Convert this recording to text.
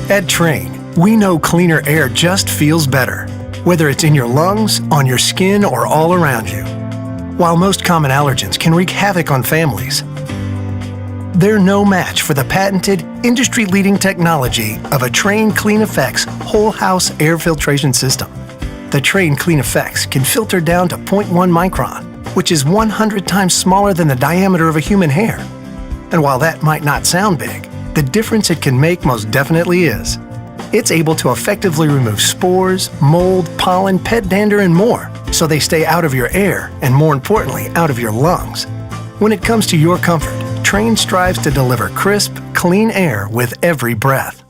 At Trane, we know cleaner air just feels better, whether it's in your lungs, on your skin, or all around you. While most common allergens can wreak havoc on families, they're no match for the patented, industry-leading technology of a Trane Clean Effects whole house air filtration system. The Trane Clean Effects can filter down to 0.1 micron, which is 100 times smaller than the diameter of a human hair. And while that might not sound big, the difference it can make most definitely is. It's able to effectively remove spores, mold, pollen, pet dander, and more, so they stay out of your air and, more importantly, out of your lungs. When it comes to your comfort, Trane strives to deliver crisp, clean air with every breath.